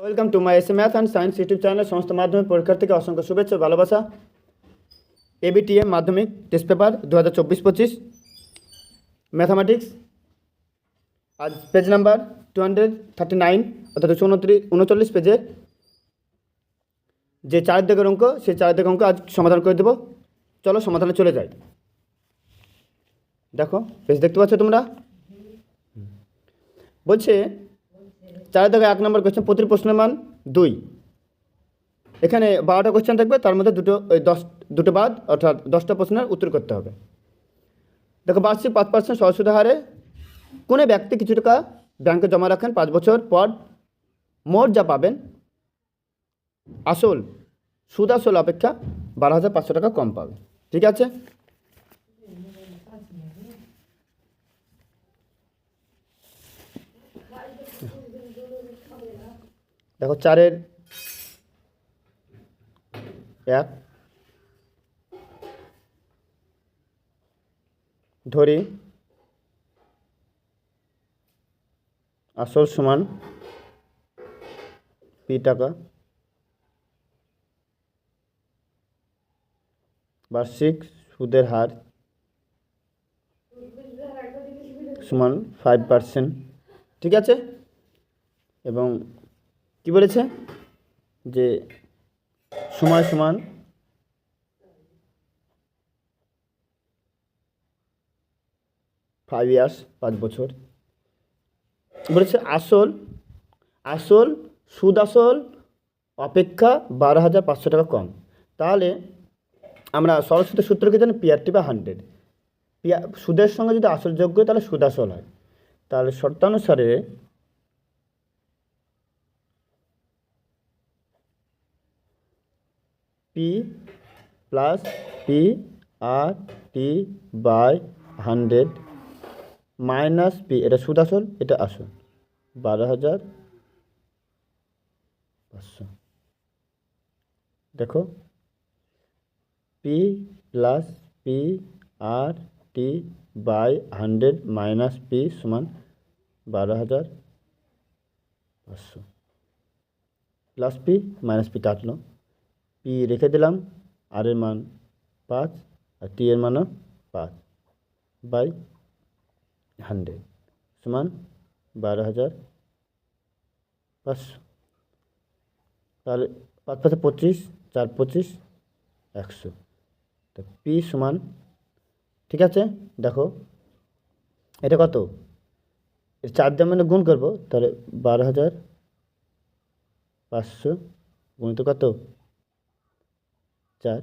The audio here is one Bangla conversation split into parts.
Welcome to my SA math and science YouTube channel. সমস্ত মাধ্যমিক পরীক্ষার্থীকে অসংখ্য শুভেচ্ছা ও ভালোবাসা। এবিটিএম মাধ্যমিক টেস্ট পেপার 2024-25 ম্যাথামেটিক্স। আজ পেজ নাম্বার 239 অর্থাৎ 239 পেজে যে 4 দাগের অঙ্ক, সেই 4 দাগের অঙ্ক আজ সমাধান করে দেবো। চলো সমাধানে চলে যাই। দেখো পেজ দেখতে পাচ্ছ তোমরা। বলছে 4 দাগে 1 নম্বর কোয়েশ্চেন, প্রতিটি প্রশ্নের মান 2। এখানে 12টা কোয়েশ্চেন থাকবে, তার মধ্যে দুটো বাদ, অর্থাৎ 10টা প্রশ্নের উত্তর করতে হবে। দেখো, বার্ষিক 5% সহজ সুদের হারে কোনো ব্যক্তি কিছু টাকা ব্যাংকে জমা রাখেন, 5 বছর পর মোট যা পাবেন সুদ আসল অপেক্ষা 12,500 টাকা কম পাবে। ঠিক আছে, দেখো 4-এর 1 ধরি আসল সমান পি টাকা, বার্ষিক সুদের হার সমান 5%। ঠিক আছে, এবং কি বলেছে যে সময় সমান 5 ইয়ার্স, 5 বছর। বলেছে সুদ আসল অপেক্ষা 12,500 টাকা কম। তাহলে আমরা সরল সুদের সূত্রকে জানি পিআরটি বা 100। সুদের সঙ্গে যদি আসল যোগ হয় তাহলে সুদ আসল হয়। তাহলে শর্তানুসারে P plus P R T by 100 minus P, এটা সুদ আসল, এটা আসল, 12,500। দেখো, P plus P R T by 100 minus P সমান 12,500। প্লাস পি মাইনাস পি কাটলো, পি রেখে দিলাম, আর এর মান 5 আর টি এর মানও 5 বাই 100 সমান 12,500। তাহলে 5 5 25, 4 25, 100। তো পি সমান, ঠিক আছে, দেখো এটা কত, 4 দিয়ে মানে গুণ করবো, তাহলে 12,500 গুণিত কত 4।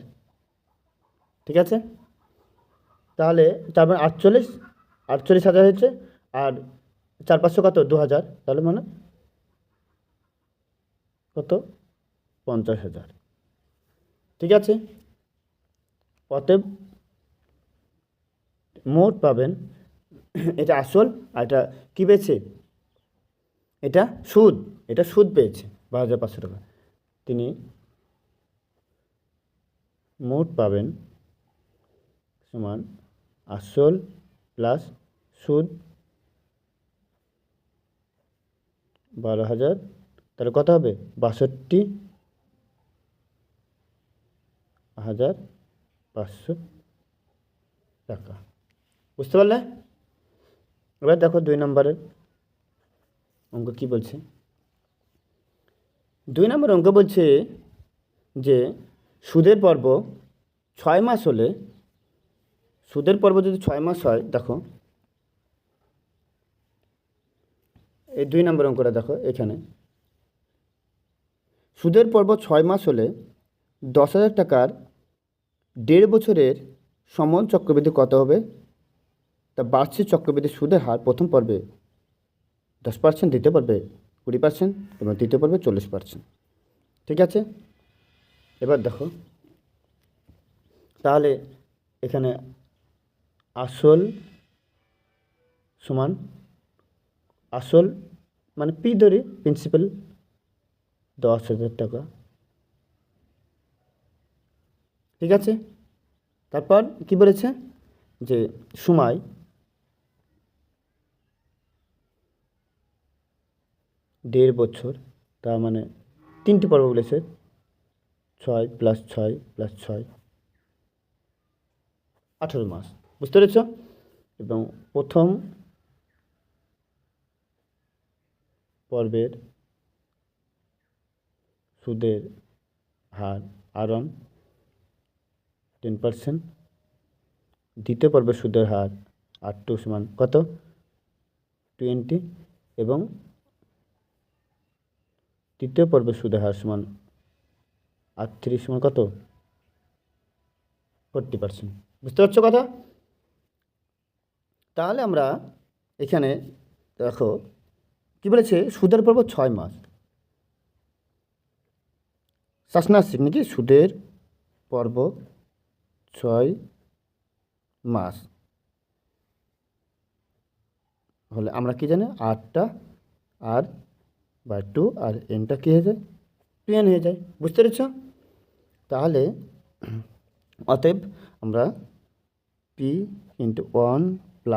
ঠিক আছে, তাহলে তার মানে 48,000 হয়েছে, আর 4 500 কত 2,000, তাহলে মানে কত 50,000। ঠিক আছে, অতএব মোট পাবেন, এটা আসল আর এটা কী পেয়েছে, এটা সুদ পেয়েছে 12,500 টাকা। তিনি মোট পাবেন সমান আসল প্লাস সুদ 12,000, তাহলে কত হবে 62,500 টাকা। বুঝতে পারলে? এবার দেখো 2 নম্বরের অঙ্ক কি বলছে। 2 নম্বর অঙ্ক বলছে যে সুদের পর্ব 6 মাস হলে, সুদের পর্ব যদি 6 মাস হয়, দেখো এই 2 নম্বর অঙ্কটা দেখো, এখানে সুদের পর্ব 6 মাস হলে 10,000 টাকার 1.5 বছরের সমন চক্রবৃদ্ধি কত হবে? তা বার্ষিক চক্রবৃদ্ধি সুদের হার প্রথম পর্বে 10%, দ্বিতীয় পর্বে 20% এবং তৃতীয় পর্বে 40%। ঠিক আছে, এবার দেখো তাহলে এখানে আসল সমান, আসল মানে পি ধরি, প্রিন্সিপাল 10,000 টাকা। ঠিক আছে, তারপর কি বলেছে যে সময় 1.5 বছর, তার মানে 3টি পর্ব বলেছে, 6 + 6 + 6 18 মাস। বুঝতে পেরেছ? এবং প্রথম পর্বের সুদের হার R1 10%, দ্বিতীয় পর্বের সুদের হার R2 সমান কত 20, এবং তৃতীয় পর্বের সুদের হার সমান R3 সমান কত 40%। বুঝতে পারছো কথা? তাহলে আমরা এখানে দেখো কি বলেছে, সুদের পর্ব 6 মাস। শাসনাসিক নাকি সুদের পর্ব 6 মাস হলে আমরা কি জানি, আরটা R/2 আর এনটা কী হয়ে যায় 2n হয়ে যায়। বুঝতে পেরেছ? তাহলে অতএব আমরা P × 1 +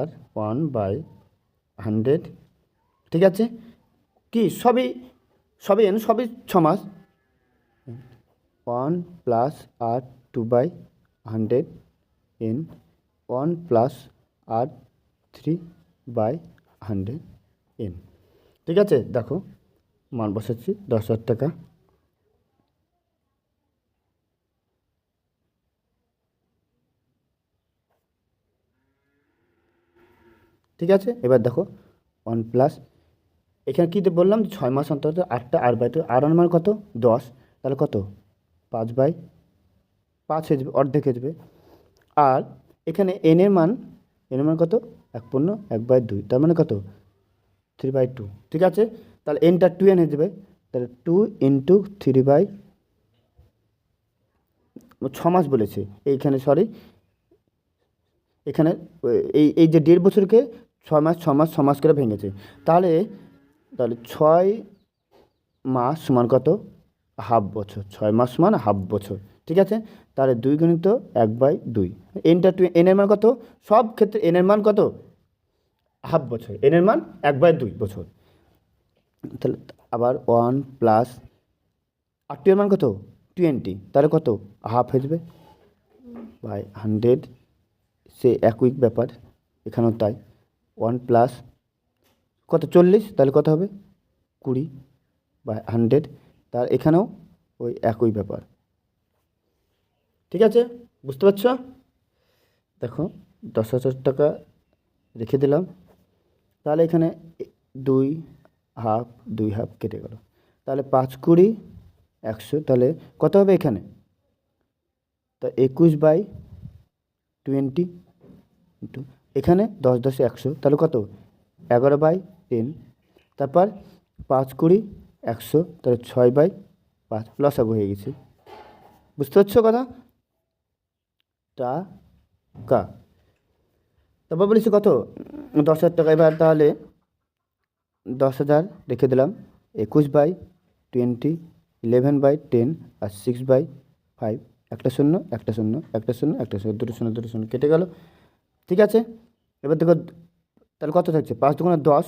R1/100, ঠিক আছে, কি সবই n, সবই 6 মাস, 1 + R2/100 n 1 + R3/100 n। ঠিক আছে, দেখো মান বসাচ্ছি 10,000 টাকা। ঠিক আছে, এবার দেখো 1 প্লাস, এখানে কী বললাম 6 মাস অন্তর 8টা R/2, R1 মান কত 10, তাহলে কত 5/5 হয়ে যাবে, অর্ধেক হয়ে যাবে। আর এখানে এনের মান কত 1/2, তার মানে কত 3/2। ঠিক আছে, তাহলে এনটা 2n হয়ে যাবে, তাহলে 2 × 3/, 6 মাস বলেছে এইখানে, সরি এখানে এই যে 1.5 বছরকে 6 মাস করে ভেঙেছে, তাহলে 6 মাস সমান কত হাফ বছর, 6 মাস সমান হাফ বছর। ঠিক আছে, তাহলে 2 × 1/2, এনটা 2, এনের মান কত, সব ক্ষেত্রে এনের মান কত হাফ বছর, এনের মান 1/2 বছর। তাহলে আবার 1 + R2 এর মান কত 20, তাহলে কত হাফ হয়ে যাবে বাই 100, সে একই ব্যাপার এখানেও তাই। 1 + কত 40, তাহলে কত হবে 20/100, তার এখানেও ওই একই ব্যাপার। ঠিক আছে, বুঝতে পারছ? দেখো 10,000 টাকা রেখে দিলাম, তাহলে এখানে 2 হাফ কেটে গেল, তাহলে 5 × 20 100, তাহলে কত হবে এখানে, তা 21/20, এখানে 10 × 10 100, তাহলে কত 11/10, তারপর 5 × 20 100, তাহলে 6/5, লসাগু হয়ে গেছে। বুঝতে পারছো কথা? টাকা তারপর বলেছি কত 10,000 টাকা। এবার তাহলে 10,000 রেখে দিলাম, 21/20, 11/10 আর 6/5, একটা শূন্য একটা শূন্য একটা শূন্য একটা শূন্য, দুটো শূন্য কেটে গেল। ঠিক আছে, এবার দেখো তাহলে কত থাকছে 5 × 10,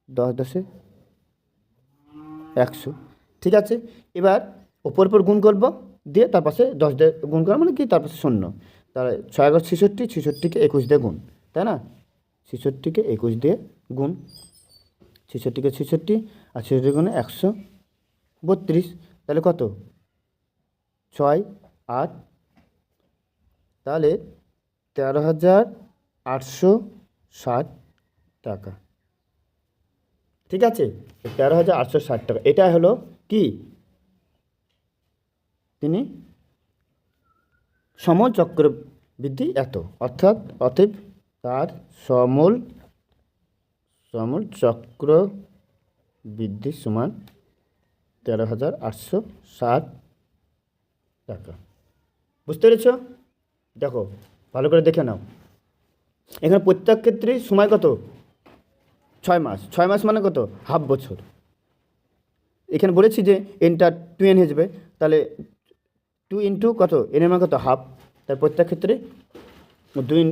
10 × 10 100। ঠিক আছে, এবার ওপর গুণ করবো, দিয়ে তার পাশে 10 দিয়ে গুণ করা মানে কি, তার পাশে শূন্য, তাহলে 6 × 66, 66কে 21 দিয়ে গুণ, তাই না, 66কে 21 দিয়ে গুণ, 66কে 66 আর 66 গুণে 132, তাহলে কত 6 8, তাহলে 13,860 টাকা। ঠিক আছে, 13,860 টাকা, এটা হলো কি তিনি সমল চক্রবৃদ্ধি এত, অতএব তার সমল চক্রবৃদ্ধি সমান 13,860 টাকা। বুঝতে পেরেছ? দেখো ভালো করে দেখে নাও, এখানে প্রত্যেক ক্ষেত্রেই সময় কত 6 মাস, 6 মাস মানে কত হাফ বছর। এখানে বলেছি যে এনটা 2n হয়ে যাবে, তাহলে 2 × কত এনের মান কত হাফ, তার প্রত্যেক ক্ষেত্রে 2 ×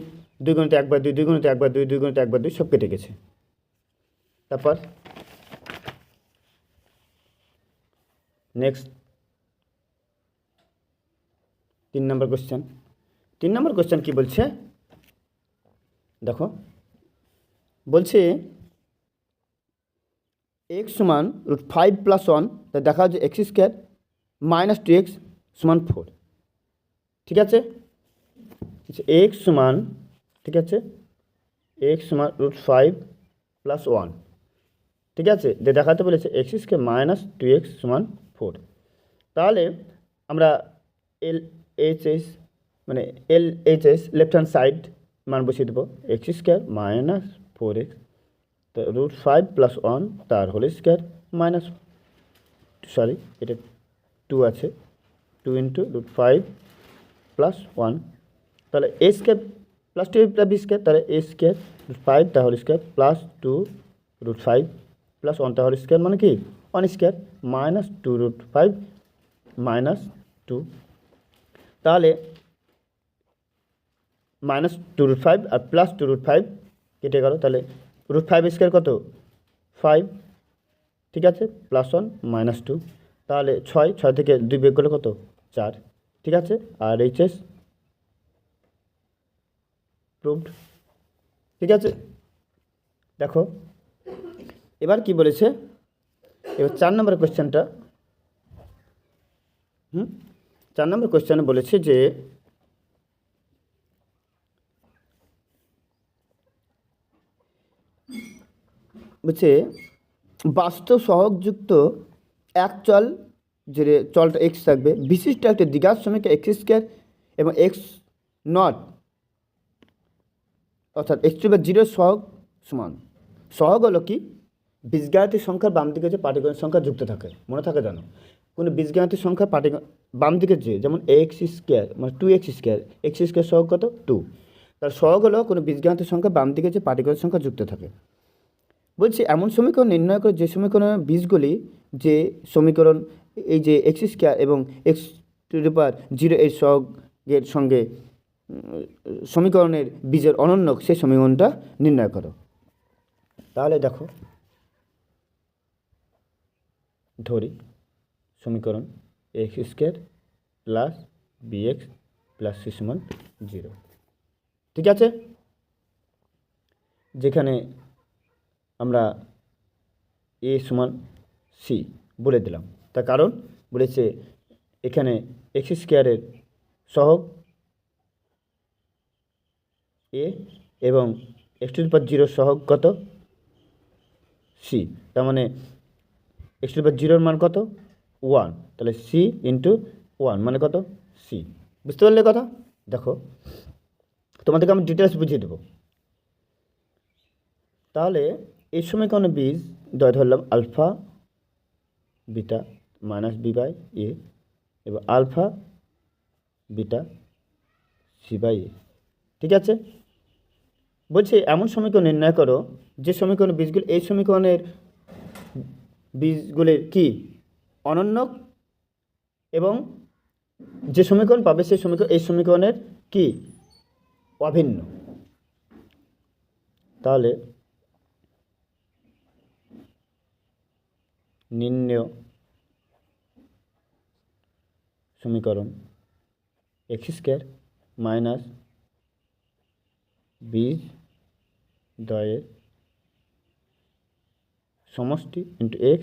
1/2, 2 × 1/2, 2 × 1/2 সব কেটে গেছে। তারপর নেক্সট 3 নম্বর কোশ্চেন। 3 নম্বর কোশ্চেন কি বলছে দেখো, বলছে x সমান √5 + 1, তা দেখা হচ্ছে x² - 2x সমান 4। ঠিক আছে, x সমান, ঠিক আছে, x সমান √5 + 1, ঠিক আছে, দেখাতে বলেছে x² - 2x সমান 4। তাহলে আমরা LHS মানে LHS লেফট হ্যান্ড সাইড মান বসিয়ে দেবো, x² - 4x, তো √5 + 1 তার হোল স্কোয়ার মাইনাস, সরি এটা 2 আছে, 2 × √5 + 1, তাহলে a² + 2 + b², তাহলে a² √5 তার হোল স্কোয়ার প্লাস 2 √5 + 1 তার হোল স্কোয়ার মানে কি 1² মাইনাস 2 √5 -2, তাহলে -2 √5 আর +2 √5 কেটে গেল, তাহলে √5² কত 5, ঠিক আছে, +1 -2, তাহলে 6 থেকে 2 বিয়োগ করলে কত 4, ঠিক আছে, আর HS প্রুভড। ঠিক আছে, দেখো এবার কি বলেছে, এবার 4 নম্বর কোশ্চেনটা, 4 নম্বর কোশ্চেনে বলেছে যে বলছে বাস্তব সহগযুক্ত এক চল, যে চলটা x থাকবে, বিশিষ্ট একটা দ্বিঘাত সমীকরণ x² এবং x0 অর্থাৎ x⁻0 সহগ সমান। সহগ হলো কি, বীজগাণিতিক সংখ্যার বাম দিকে যে পাটিগণিত সংখ্যা যুক্ত থাকে, মনে থাকে জানো, কোনো বীজগাণিতিক সংখ্যা বাম দিকে যে, যেমন x² মানে 2x², x² সহগ কত 2, তার সহগ হলো কোনো বীজগাণিতিক সংখ্যা বাম দিকে যে পাটিগণিত সংখ্যা যুক্ত থাকে। বলছি এমন সমীকরণ নির্ণয় করে যে সমীকরণের বীজগুলি, যে সমীকরণ এই যে x² এবং x⁻0 এর সহগের সঙ্গে সমীকরণের বীজের অনন্য, সেই সমীকরণটা নির্ণয় করো। তাহলে দেখো ধরি সমীকরণ x² + bx + c সমান 0, ঠিক আছে, যেখানে আমরা a সমান c বলে দিলাম, তার কারণ বলেছে এখানে x² এর সহগ a এবং x⁻0 সহগ কত c, তার মানে x⁻0 মান কত 1, তাহলে c × 1 মানে কত c। বুঝতে পারলে কথা? দেখো তোমাদেরকে আমি ডিটেলস বুঝিয়ে দেবো। তাহলে এই সমীকরণে বীজ ধরলাম আলফা বিটা -b/a এবং আলফা বিটা c/a, ঠিক আছে। বলছে এমন সমীকরণ নির্ণয় করো যে সমীকরণের বীজগুলি এই সমীকরণের বীজগুলির কি অনন্য, এবং যে সমীকরণ পাবে সেই সমীকরণ এই সমীকরণের কি অভিন্ন। তাহলে নির্ণেয় সমীকরণ x² - বীজ দ্বয়ের সমষ্টি × x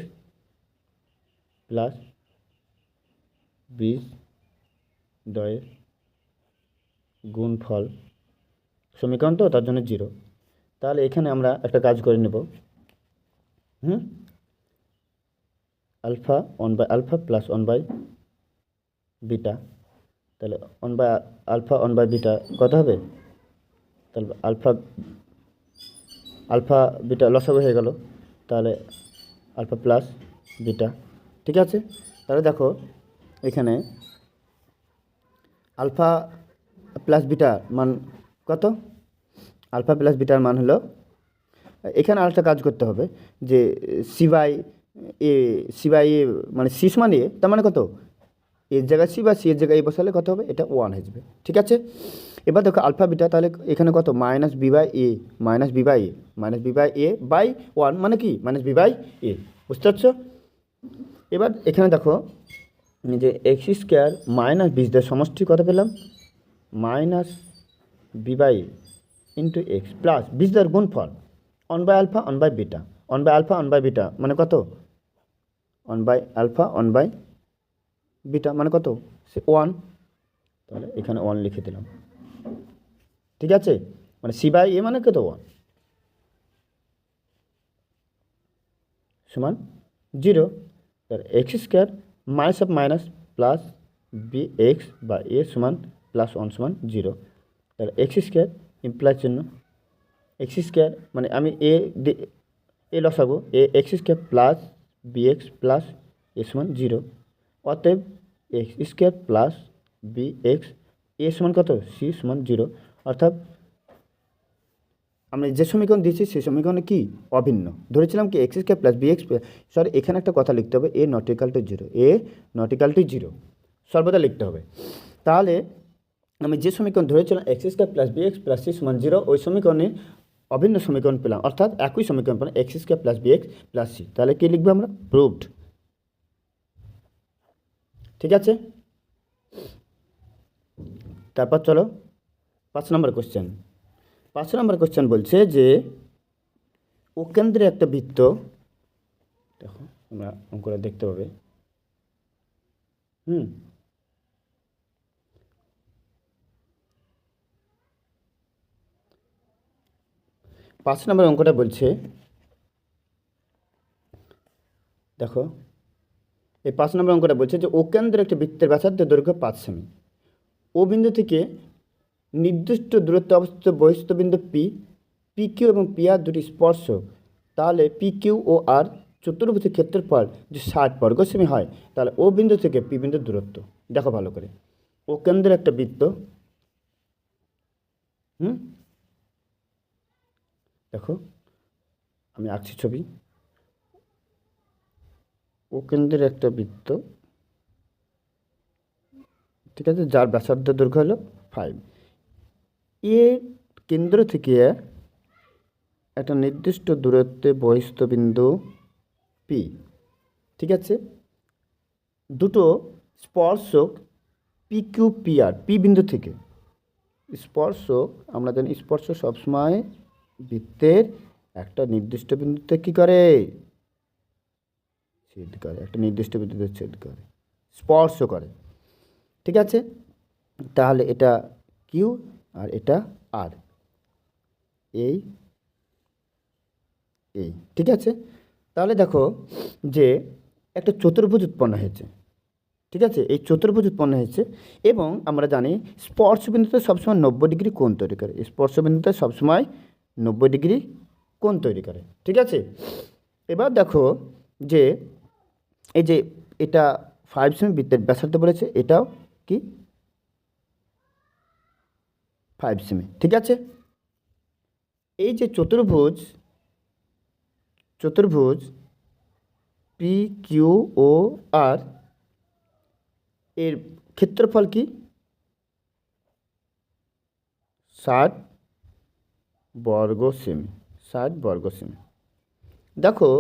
প্লাস বীজ দ্বয়ের গুণফল, সমীকরণ তো তার জন্য 0। তাহলে এখানে আমরা একটা কাজ করে নেব, আলফা 1/α প্লাস 1/β, তাহলে 1/α 1/β কত হবে, তাহলে আলফা বিটা লসাগু হয়ে গেল, তাহলে আলফা প্লাস বিটা, ঠিক আছে। তাহলে দেখো এখানে আলফা প্লাস বিটার মান কত, আলফা প্লাস বিটার মান হলো, এখানে আরেকটা কাজ করতে হবে যে c/a মানে c সমান a, তার মানে কত এর জায়গায় c বা c এর জায়গায় a বসালে কত হবে, এটা 1 হয়ে যাবে, ঠিক আছে। এবার দেখো আলফা বিটা, তাহলে এখানে কত -b/a, -b/a/1 মানে কি -b/a, বুঝতে পারছো। এবার এখানে দেখো যে এক্স স্কোয়ার মাইনাস বি দ্বারা সমষ্টি কত পেলাম, minus B by into X plus বীজ দ্বার গুণফল 1/α 1/β, 1/α 1/β মানে কত, 1/α 1/β মানে কত, সে 1, তাহলে এখানে 1 লিখে দিলাম। ঠিক আছে, মানে সি বাই এ মানে কত 1 সমান 0, তাহলে X square minus of minus plus B X বা এ সমান প্লাস 1 সমান 0, তাহলে এক্স স্কোয়ার ইমপ্লাইর জন্য এক্স স্কোয়ার মানে আমি এ লসাবো a x square plus B x plus a সমান 0, অতএব x square plus B x a সমান কত, সি সমান 0, অর্থাৎ আমরা যে সমীকরণ দিয়েছি সেই সমীকরণে কি অভিন্ন ধরেছিলাম কি x square plus B x, sorry এখানে একটা কথা লিখতে হবে a not equal to 0, a not equal to 0 সর্বদা লিখতে হবে। তাহলে আমি যে সমীকরণ ধরেছিলাম x square plus B x plus c সমান 0, ওই সমীকরণের অভিন্ন সমীকরণ পেলাম, অর্থাৎ একই সমীকরণ পেলাম X square plus B x plus C, তাহলে কী লিখবো আমরা, প্রুভড। ঠিক আছে, তারপর চলো 5 নম্বর কোশ্চেন। 5 নম্বর কোশ্চেন বলছে যে ও কেন্দ্রে একটা বৃত্ত, দেখো আমরা অঙ্কটা দেখতে পাবে, 5 নম্বর অঙ্কটা বলছে, দেখো এই 5 নম্বর অঙ্কটা বলছে যে ও কেন্দ্রে একটা বৃত্তের ব্যাসার্ধ দৈর্ঘ্য 5 সেমি, ও বিন্দু থেকে নির্দিষ্ট দূরত্বে অবস্থিত বহিস্থ বিন্দু পি, পি কিউ এবং পি আর দুটি স্পর্শক, তাহলে পি কিউ ও আর চতুর্ভুজের ক্ষেত্রফল যে 60 বর্গ সেমি হয়, তাহলে ও বিন্দু থেকে পি বিন্দুর দূরত্ব। দেখো ভালো করে, ও কেন্দ্রের একটা বৃত্ত, দেখো আমি আঁকছি ছবি, ও কেন্দ্রের একটা বৃত্ত, ঠিক আছে, যার ব্যাসার্ধ দৈর্ঘ্য হলো 5, এ কেন্দ্র থেকে একটা নির্দিষ্ট দূরত্বে বহিস্থ বিন্দু পি, ঠিক আছে, দুটো স্পর্শক P Q P R, P বিন্দু থেকে স্পর্শক, আমরা জানি স্পর্শক সবসময় বৃত্তের একটা নির্দিষ্ট বিন্দুতে কী করে, ছেদ করে, একটা নির্দিষ্ট বিন্দুতে ছেদ করে, স্পর্শ করে। ঠিক আছে, তাহলে এটা কিউ আর এটা আর, এই এই ঠিক আছে, তাহলে দেখো যে একটা চতুর্ভুজ উৎপন্ন হয়েছে, ঠিক আছে, এই চতুর্ভুজ উৎপন্ন হয়েছে এবং আমরা জানি স্পর্শবিন্দুতে সবসময় 90 ডিগ্রি কোণ তৈরি করে, স্পর্শবিন্দুতে সবসময় 90 ডিগ্রি কোণ তৈরি করে। ঠিক আছে, এবার দেখো যে এই যে এটা 5 সেমি বৃত্তের ব্যাসার্ধ বলেছে, এটাও কি 5 সেমি। ঠিক আছে, এই যে চতুর্ভুজ পি কিউ ও আর এর ক্ষেত্রফল কি 60 বর্গ সেমি, 60 বর্গ সেমি। দেখো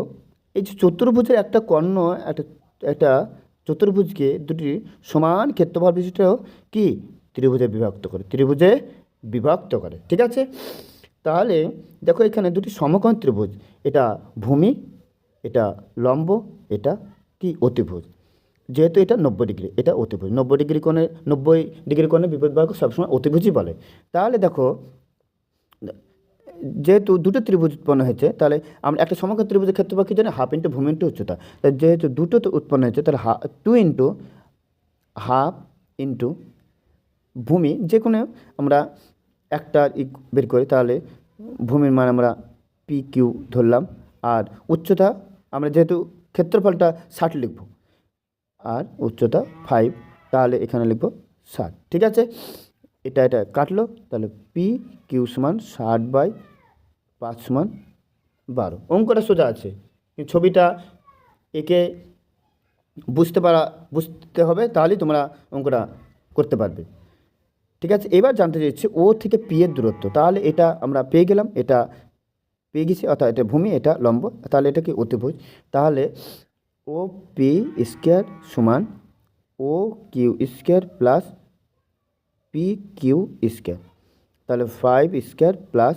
এই যে চতুর্ভুজের একটা কর্ণ, একটা চতুর্ভুজকে দুটি সমান ক্ষেত্রফল বিশিষ্ট কি ত্রিভুজে বিভক্ত করে। ঠিক আছে, তাহলে দেখো এখানে দুটি সমকোণ ত্রিভুজ, এটা ভূমি, এটা লম্ব, এটা কি অতিভুজ, যেহেতু এটা 90 ডিগ্রি, এটা অতিভুজ, 90 ডিগ্রি কোণে বিপরীত বাহু সবসময় অতিভুজই বলে। তাহলে দেখো যেহেতু দুটো ত্রিভুজ উৎপন্ন হয়েছে, তাহলে আমরা একটা সমকোণ ত্রিভুজের ক্ষেত্রফল কি জানি, হাফ ইন্টু ভূমি ইন্টু উচ্চতা, তাই যেহেতু দুটো তো উৎপন্ন হয়েছে, তাহলে 2 ইন্টু হাফ ইন্টু ভূমি, যে কোনো আমরা একটা বের করি, তাহলে ভূমির মান আমরা পি কিউ ধরলাম, আর উচ্চতা আমরা যেহেতু ক্ষেত্রফলটা 60 লিখব আর উচ্চতা 5, তাহলে এখানে লিখব 60। ঠিক আছে, এটা কাটলো, তাহলে পি কিউ সমান 60/5 সমান 12। অঙ্কটা সোজা আছে, কিন্তু ছবিটা একে বুঝতে হবে, তাহলেই তোমরা অঙ্কটা করতে পারবে। ঠিক আছে, এবার জানতে চাইছি ও থেকে পি এর দূরত্ব, তাহলে এটা আমরা পেয়ে গেলাম, এটা পেয়ে গেছি, অর্থাৎ এটা ভূমি, এটা লম্ব, তাহলে এটা কি অতিভুজ, তাহলে ও ও পি স্কোয়ার সমান O Q square plus P Q square, তাহলে 5 স্কোয়ার প্লাস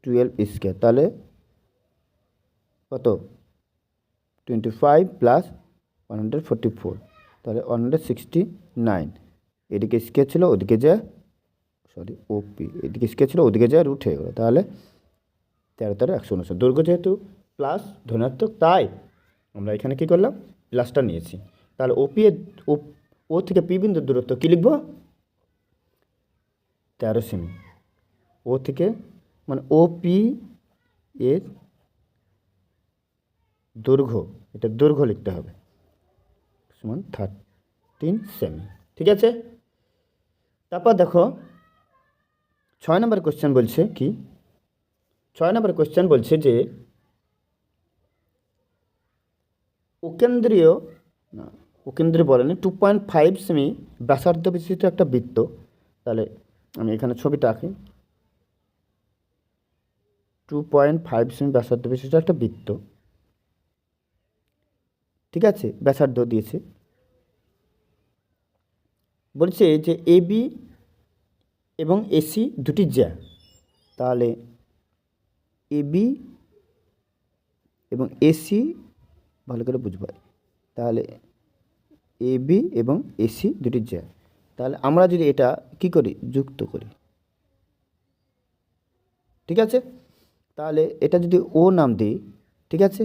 12 স্কোয়ার, তাহলে কত 25 প্লাস 144, তাহলে 169। এদিকে স্কোয়ার ছিল ওদিকে যা ওপি, এদিকে স্কোয়ার ছিল ওদিকে যা রুট হয়ে গেলো, তাহলে 13 169। দৈর্ঘ্য যেহেতু প্লাস ধনাত্মক, তাই আমরা এখানে কী করলাম, প্লাসটা নিয়েছি। তাহলে ওপি এর ও থেকে পি বিন্দুর দূরত্ব কী লিখব, 13 সেমি। ও থেকে মানে ওপি এর দৈর্ঘ্য, এটা দৈর্ঘ্য লিখতে হবে, সমান 13 সেমি। ঠিক আছে, তারপর দেখো 6 নম্বর কোশ্চেন বলছে কি, 6 নম্বর কোশ্চেন বলছে যে ওকেন্দ্রীয় না, ওকেন্দ্রীয় বলেনি 2.5 সেমি ব্যাসার্ধ বিশিষ্ট একটা বৃত্ত, তাহলে আমি এখানে ছবিটা আঁকি। 2.5 সেমি ব্যাসার্ধ বিশিষ্ট একটা বৃত্ত, ঠিক আছে, ব্যাসার্ধ দিয়েছে। বলছে যে এবি এবং এসি দুটি জ্যা, তাহলে এবি এবং এসি ভালো করে বুঝবো, তাহলে এবি এবং এসি দুটি জ্যা, তাহলে আমরা যদি এটা কি করি, যুক্ত করি, ঠিক আছে, তাহলে এটা যদি ও নাম দিই, ঠিক আছে,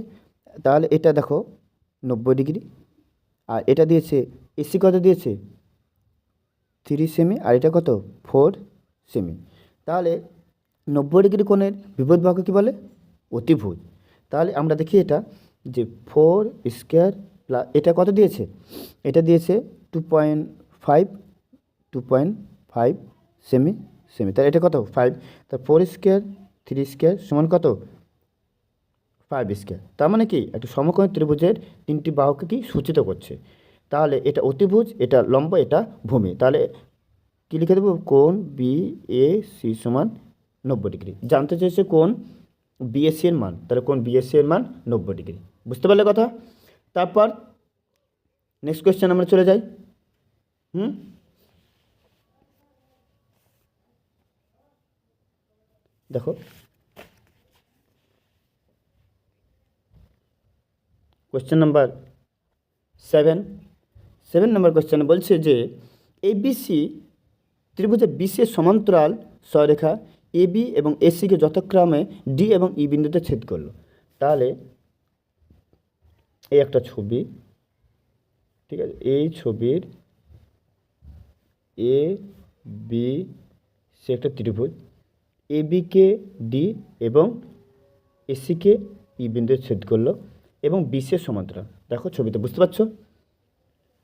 তাহলে এটা দেখো 90 ডিগ্রি, আর এটা দিয়েছে এসি কত দিয়েছে 3 সেমি, আর এটা কত 4 সেমি, তাহলে 90 ডিগ্রি কোণের বিপরীত বাহু কী বলে, অতিভুজ। তাহলে আমরা দেখি এটা যে 4 স্কোয়ার প্লাস এটা কত দিয়েছে, এটা দিয়েছে 2.5 সেমি, তাহলে এটা কত 5, তা 4 স্কোয়ার 3 স্কোয়ার সমান কত 5 স্কোয়ার। তার মানে কি একটা সমকোণী ত্রিভুজের 3টি বাহুকে কি সূচিত করছে। তাহলে এটা অতিভুজ, এটা লম্ব, এটা ভূমি, তাহলে কী লিখে দেবো, কোণ বি এ সি সমান 90 ডিগ্রি। জানতে চাইছে কোণ বিএসসি এর মান, তাহলে কোণ বিএসসি এর মান 90 ডিগ্রি। বুঝতে পারলে কথা। তারপর নেক্সট কোয়েশ্চেন আমরা চলে যাই। দেখো কোয়েশ্চেন নাম্বার 7 নম্বর কোয়েশ্চেন বলছে যে এবিসি ত্রিভুজে বিসি এর সমান্তরাল সরেখা এবি এবং এসিকে যথাক্রমে ডি এবং ই বিন্দুতে ছেদ করলো। তাহলে এই একটা ছবি, ঠিক আছে, এই ছবির এ বি সি একটা ত্রিভুজ, এ বিকে ডি এবং এসিকে ই বিন্দুতে ছেদ করলো এবং বিসি এর সমান্তরাল। দেখো ছবিতে বুঝতে পারছো।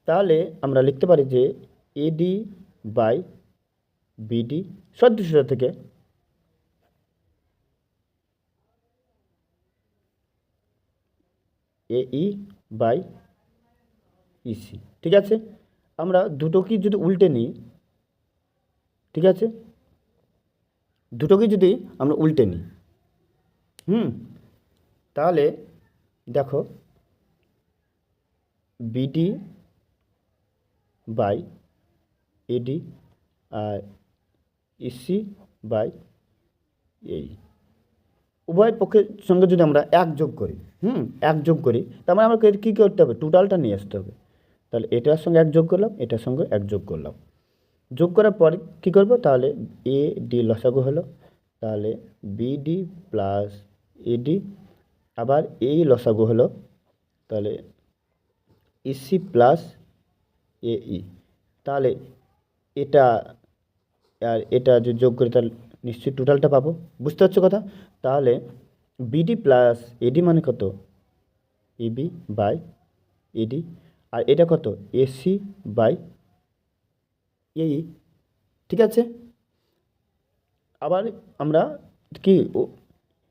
তাহলে আমরা লিখতে পারি যে এডি বাই বিডি সদৃশতা থেকে এই বাই ইসি, ঠিক আছে। আমরা দুটোকেই যদি উল্টে নিই, ঠিক আছে, দুটোকেই যদি আমরা উল্টে নিই, তাহলে দেখো বিডি বাই এডি আর ইসি বাই এই উভয় পক্ষের সঙ্গে যদি আমরা এক যোগ করি, এক যোগ করি, তার মানে আমাকে কী করতে হবে, টোটালটা নিয়ে আসতে হবে। তাহলে এটার সঙ্গে এক যোগ করলাম, এটার সঙ্গে এক যোগ করলাম, যোগ করার পর কী করব, তাহলে এ ডি লসাগু হলো, তাহলে বিডি প্লাস এডি, আবার এই লসাগু হলো, তাহলে ইসি প্লাস এই, তাহলে এটা আর এটা যে যোগ করি তাহলে নিশ্চয়ই টোটালটা পাবো। বুঝতে পারছো কথা। তাহলে বিডি প্লাস এডি মানে কত, এবি বাই এডি, আর এটা কত এসি বাই এই, ঠিক আছে। আবার আমরা কি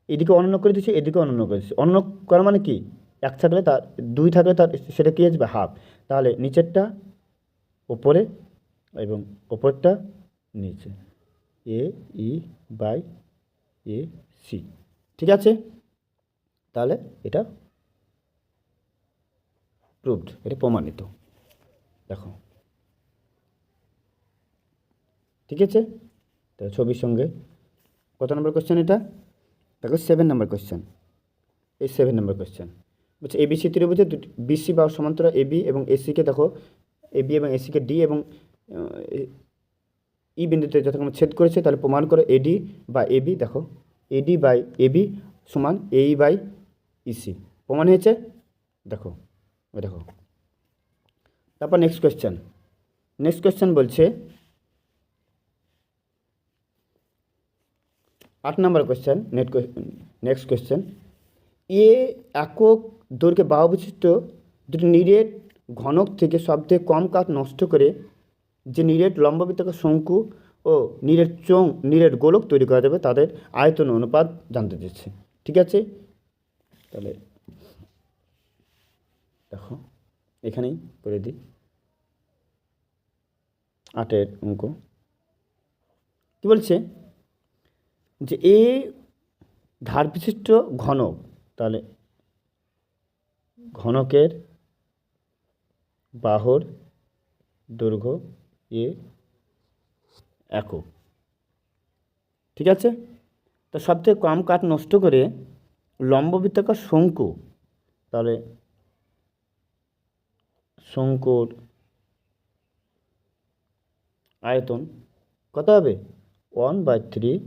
এদিকে অনন্য করে দিচ্ছি, এদিকে অনন্য করে দিচ্ছি। অনন্য করা মানে কি, এক থাকলে তার দুই থাকলে তার সেটা কী আসবে, হাফ। তাহলে নিচেরটা ওপরে এবং ওপরটা নিচে, এ ই বাই এ সি, ঠিক আছে। তাহলে এটা প্রুভড, এটা প্রমাণিত। দেখো, ঠিক আছে। তো ছবির সঙ্গে কত নম্বর কোশ্চেন এটা? দেখো 7 নম্বর কোশ্চেন, এই 7 নম্বর কোশ্চেন বলছে এবিসি ত্রিভুজে দুটি বিসি বা সমান্তরাল এবি এবং এসিকে, দেখো এবি এবং এসিকে ডি এবং ই বিন্দুতে যথাক্রমে ছেদ করেছে, তাহলে প্রমাণ করো এডি বা এবি। দেখো এডি বাই এবি সমান এই বাই ইসি, প্রমাণ হয়েছে। দেখো দেখো, তারপর নেক্সট কোয়েশ্চেন বলছে 8 নম্বর কোয়েশ্চেন। নেক্সট কোয়েশ্চেন, এ একক দৈর্ঘ্যে বাহু বিশিষ্ট দুটি নিরেট ঘনক থেকে সবথেকে কম কাঠ নষ্ট করে যে নিরেট লম্ববৃত্তাকার শঙ্কু ও নিরেট গোলক তৈরি করা যাবে তাদের আয়তন অনুপাত জানতে দিচ্ছে। ঠিক আছে, তাহলে দেখো এখানেই করে দিই 8-এর অঙ্ক। কী বলছে যে এ ধার বিশিষ্ট ঘনক, তাহলে ঘনকের বাহুর দৈর্ঘ্য এ একক। ঠিক আছে, তো সবথেকে কম কাঠ নষ্ট করে লম্ববৃত্তাকার শঙ্কু, তাহলে শঙ্কুর আয়তন কত হবে? 1/3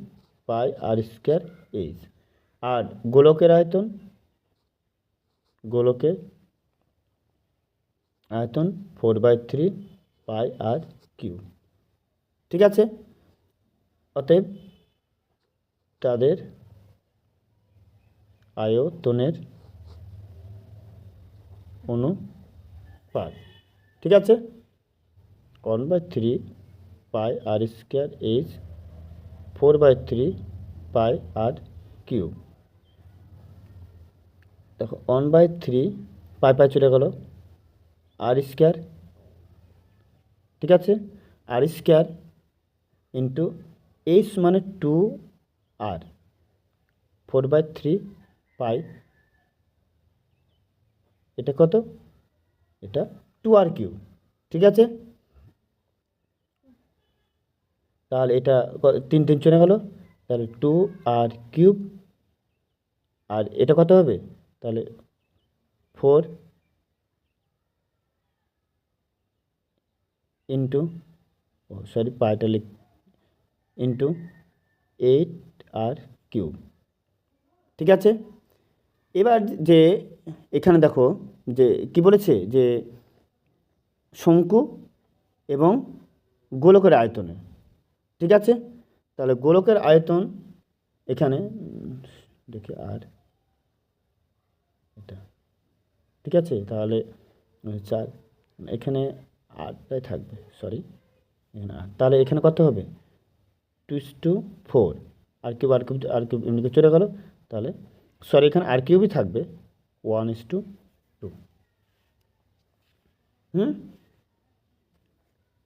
পাই আর স্কোয়ার এইচ। আর গোলকের আয়তন 4/3 পাই আর কিউ। ঠিক আছে, অতএব তাদের আয়তনের অনুপাত। ঠিক আছে, 1/3 পাই আর স্কোয়ার এইচ 4/3 পাই আর কিউব। দেখো 1/3 পাই চলে গেল আর স্কোয়ার। ঠিক আছে, আর স্কোয়ার ইন্টু এইচ মানে 2 আর 4/3 পাই, এটা কত? এটা 2 আর কিউব। ঠিক আছে, তাহলে এটা 3 চলে গেল, তাহলে 2 আর কিউব। আর এটা কত হবে? তাহলে 4 ইন্টু পাইটা ইন্টু 8 আর কিউব। ঠিক আছে, এবার যে এখানে দেখো যে কি বলেছে যে শঙ্কু এবং গোলকের আয়তনে। ঠিক আছে, তাহলে গোলকের আয়তন এখানে দেখি আর এটা। ঠিক আছে, তাহলে 4, এখানে 8টাই থাকবে, সরি এখানে 8, তাহলে এখানে কত হবে? 2:4 আর কিউব এমনিকে চলে গেল, তাহলে সরি এখানে আর কিউবই থাকবে 1:2।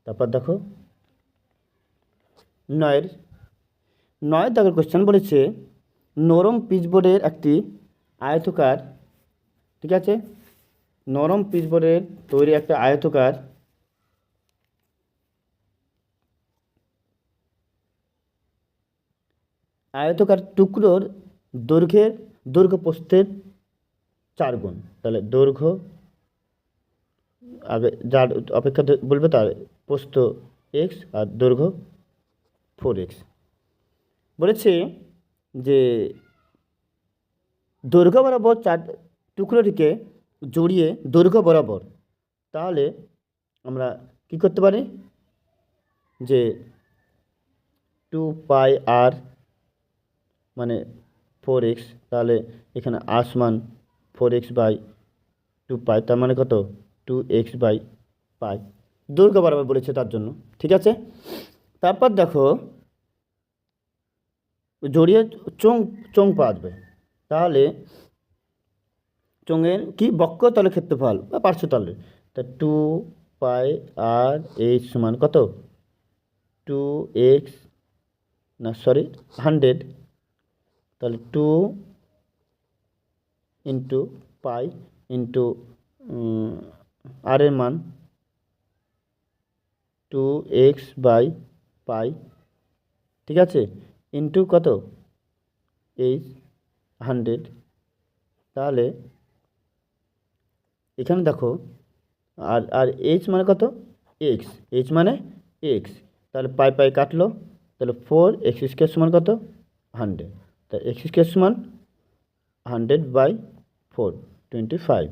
তারপর দেখো 9 দাগের কোশ্চেন বলেছে নরম পিচবোর্ডের একটি আয়তকার, ঠিক আছে, নরম পিচবোর্ডের তৈরি একটা আয়তকার টুকরোর দৈর্ঘ্য প্রস্থের 4 গুণ। তাহলে দৈর্ঘ্য আগে যার অপেক্ষা বলবে তার প্রস্থ এক্স আর দৈর্ঘ্য 4x। বলেছে যে দৈর্ঘ্য বরাবর 4 টুকরোটিকে জড়িয়ে দৈর্ঘ্য বরাবর, তাহলে আমরা কি করতে পারি যে 2 পাই আর মানে 4x, তাহলে এখানে আর সমান 4x বাই 2 পাই, তার মানে কত? 2x বাই পাই, দৈর্ঘ্য বরাবর বলেছে তার জন্য। ঠিক আছে, তারপর দেখো জড়িয়ে চোঙ পাওয়া যাবে, তাহলে চোঙের কি বক্রতলে ক্ষেত্রফল বা পার্শ্বতলে, তা 2 পাই আর এইচ সমান কত? 2x 100, তাহলে 2 ইন্টু পাই ইন্টু আর এর মান 2x/পাই, ঠিক আছে, ইন্টু কত এইচ 100। তাহলে এখানে দেখো আর এইচ মানে কত, এক্স, এইচ মানে এক্স, তাহলে পাই পাই কাটলো, তাহলে 4x² সমান কত 100, তাহলে x² সমান 100/4 25,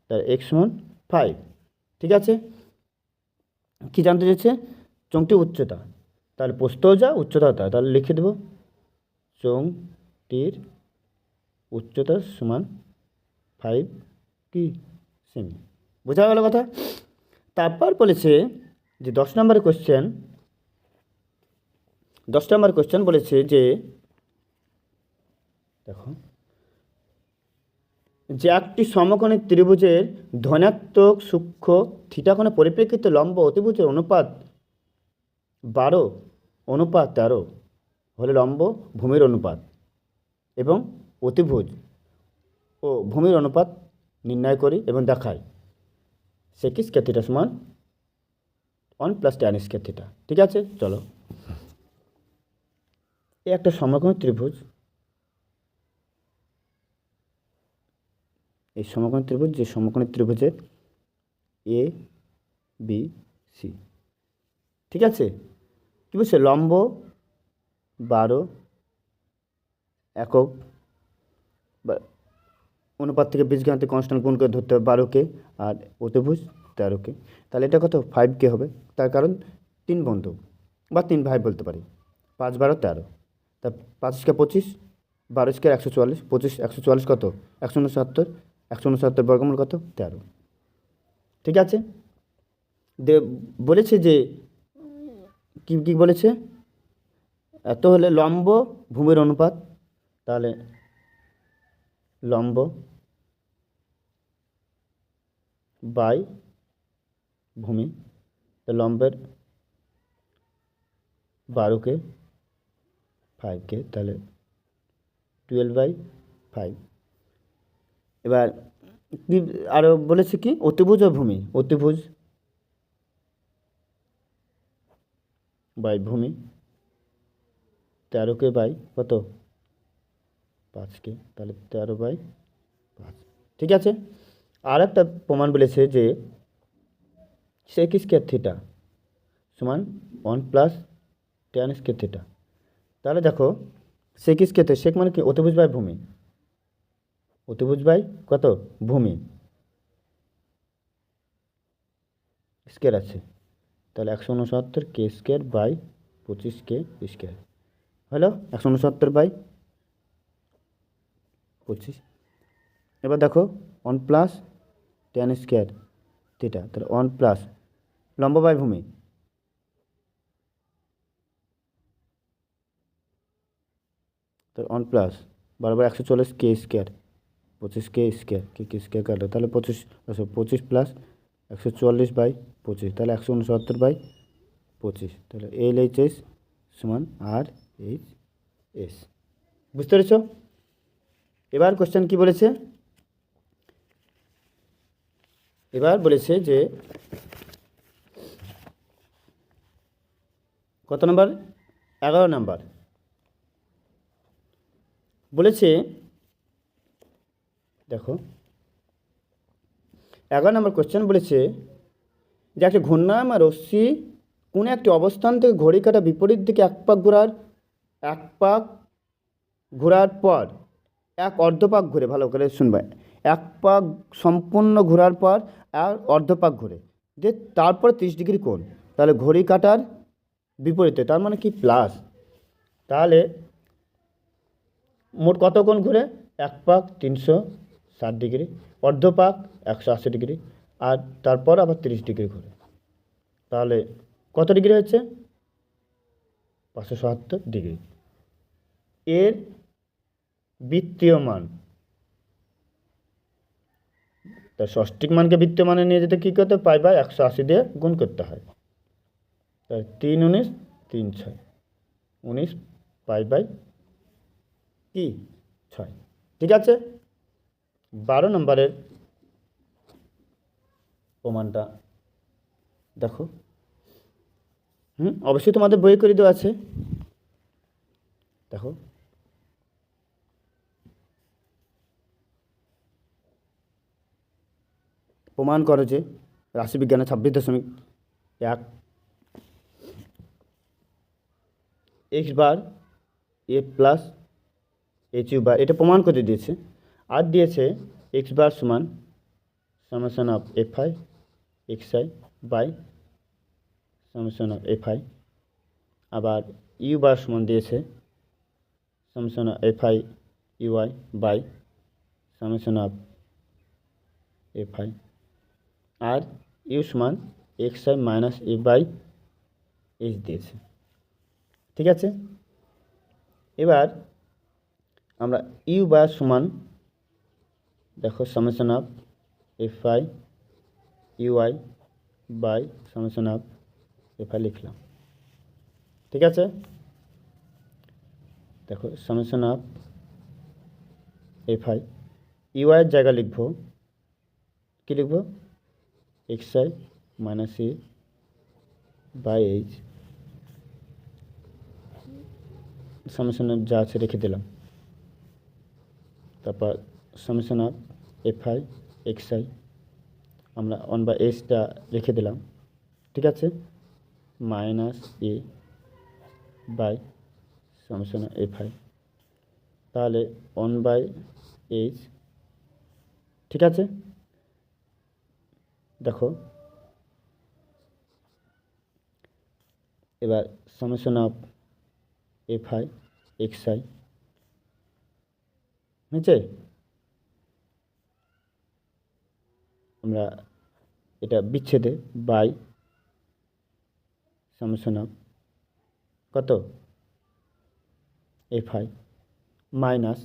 তাহলে x সমান 5। ঠিক আছে, কি জানতে চাইছে, চোঙটির উচ্চতা, তাহলে প্রস্থও যা উচ্চতাও তা, তাহলে লিখে দেবো চোঙটির উচ্চতা সমান 5 কি সেমি। বোঝা গেল কথা। তারপর বলেছে যে 10 নম্বর কোশ্চেন বলেছে যে দেখো, যে একটি সমকোণী ত্রিভুজের ধনাত্মক সূক্ষ্ম থিটা কোণের পরিপ্রেক্ষিতে লম্ব অতিভুজের অনুপাত 12:13 হলে লম্ব ভূমির অনুপাত এবং অতিভুজ ও ভূমির অনুপাত নির্ণয় করি এবং দেখাই sec স্কয়ার থিটা সমান 1 + tan স্কয়ার থিটা। ঠিক আছে, চলো, এই একটা সমকোণী ত্রিভুজ, এই সমকোণী ত্রিভুজ, যে সমকোণী ত্রিভুজের এ বি সি, ঠিক আছে, কি বলছে, লম্ব 12 একক বা অনুপাত থেকে বীজগণিত কনস্ট্যান্ট গুণ করে ধরতে হবে 12কে, আর অতিভুজ 13কে, তাহলে এটা কত 5কে হবে, তার কারণ 3 বন্ধু বা 3 ভাই বলতে পারি, 5 12 13, তা 5 × 25, 12 × 144, 25 144 কত 169, 169 বর্গমূল কত 13। ঠিক আছে, বলেছে যে কি কি বলেছে, এত হলে লম্ব ভূমির অনুপাত, তাহলে লম্ব বাই ভূমি, তো লম্বের 12কে 5কে, তাহলে 12/5। এবার কি আরও বলেছে কি, অতিভুজ ও ভূমি, অতিভুজ বাই ভূমি 13কে বাই কত 5কে, তাহলে 13/5। ঠিক আছে, আর একটা প্রমাণ বলেছে যে sec স্কয়ার থিটা সমান 1 + tan স্কয়ার থিটা। তাহলে দেখো sec স্কয়ার থিটা, sec মানে কি, অতিভুজ বাই ভূমি, অতিভুজ বাই কত ভূমি স্কয়ার আছে, তাহলে 169 কে স্কয়ার বাই 25কে স্কয়ার হলো 169/25। এবার দেখো 1 + tan স্কয়ার থিটা, তাহলে 1 প্লাস লম্ব বাই ভূমি, তাহলে 1 প্লাস বারবার 140কে স্কয়ার 25কে স্কয়ার কে স্কয়ার কাটলো, তাহলে 25 প্লাস 144/25, তাহলে 169/25, তাহলে LHS সমান RHS। বুঝতে পেরেছ? এবার কোশ্চেন কি বলেছে, এবার বলেছে যে কত নাম্বার, 11 নাম্বার বলেছে, দেখো 11 নম্বর কোশ্চেন বলেছে যে একটা ঘূর্ণায়মান রশ্মি কোনো একটি অবস্থান থেকে ঘড়ি কাঁটা বিপরীত দিকে এক পাক ঘোরার পর এক অর্ধপাক ঘুরে, ভালো করে শুনবে, এক পাক সম্পূর্ণ ঘোরার পর আর অর্ধপাক ঘুরে যে তারপর 30 ডিগ্রি কোণ, তাহলে ঘড়ি কাঁটার বিপরীতে, তার মানে কি প্লাস, তাহলে মোট কত কোণ ঘুরে, এক পাক 360 ডিগ্রি, অর্ধপাক 180 ডিগ্রি, আর তারপর আবার 30 ডিগ্রি ঘুরে, তাহলে কত ডিগ্রি হচ্ছে 577 ডিগ্রি। এর বৃত্তীয় মান, তার ষষ্ঠিক মানকে বৃত্তীয় মানে নিয়ে যেতে কী করতে, π/180 দিয়ে গুণ করতে হয়, তাই 3 19 3 6 19 π/6। ঠিক আছে, 12 নম্বরের প্রমাণটা দেখো। অবশ্যই তোমাদের বই করে দেওয়া আছে, দেখো। প্রমাণ করো যে রাশিবিজ্ঞানে 26.1 x bar a plus h u bar, এটা প্রমাণ করে দিয়েছে। আর দিয়েছে এক্স বার সমান summation of F I x I by summation of F i, আবার ইউ বার সমান দিয়েছে summation of F I U I by summation of F i, আর ইউ সমান x I minus A by h দিয়েছে। ঠিক আছে, এবার আমরা ইউ বার সমান দেখো summation of F I U I by summation of F I লিখলাম। ঠিক আছে, দেখো summation of F I U আইয়ের জায়গা লিখব, কী লিখব, X I minus A by H, summation of যা আছে রেখে দিলাম। তারপর summation of F I x I আমরা 1/s রেখে দিলাম। ঠিক আছে, minus A by summation of F I, তাহলে 1/h। ঠিক আছে, দেখো এবার summation of F I x I হয়েছে, আমরা এটা বিচ্ছেদে বাই সামেশন অফ কত এফ আই মাইনাস।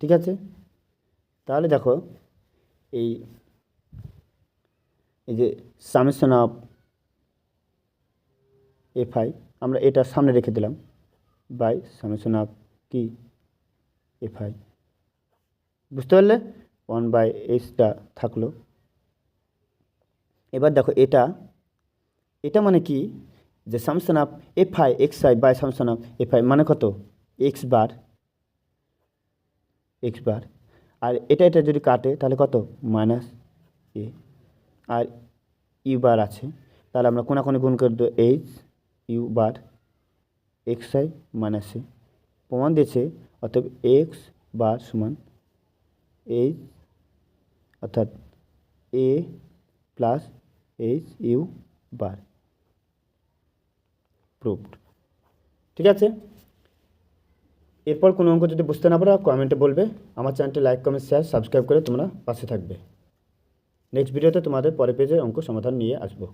ঠিক আছে, তাহলে দেখো এই যে সামেশন অফ এফ আই আমরা এটা সামনে রেখে দিলাম বাই সামেশন অফ কি এফ আই, বুঝতে পারলে 1/h থাকলো। এবার দেখো এটা মানে কি, যে summation of F I x I by summation of F I মানে কত এক্স বার, আর এটা যদি কাটে তাহলে কত মাইনাস এ, আর ইউ বার আছে, তাহলে আমরা কোনাকুনি গুণ করে দেবো h u bar x I minus a, প্রমাণ দিয়েছে। অর্থাৎ এক্স বার সমান এইচ অর্থাৎ a plus h u bar, proved. ঠিক আছে, এরপর কোনো অঙ্ক যদি বুঝতে না পারো কমেন্টে বলবে। আমার চ্যানেলটি লাইক কমেন্ট শেয়ার সাবস্ক্রাইব করে তোমরা পাশে থাকবে। নেক্সট ভিডিওতে তোমাদের পরের পেজের অঙ্ক সমাধান নিয়ে আসবো।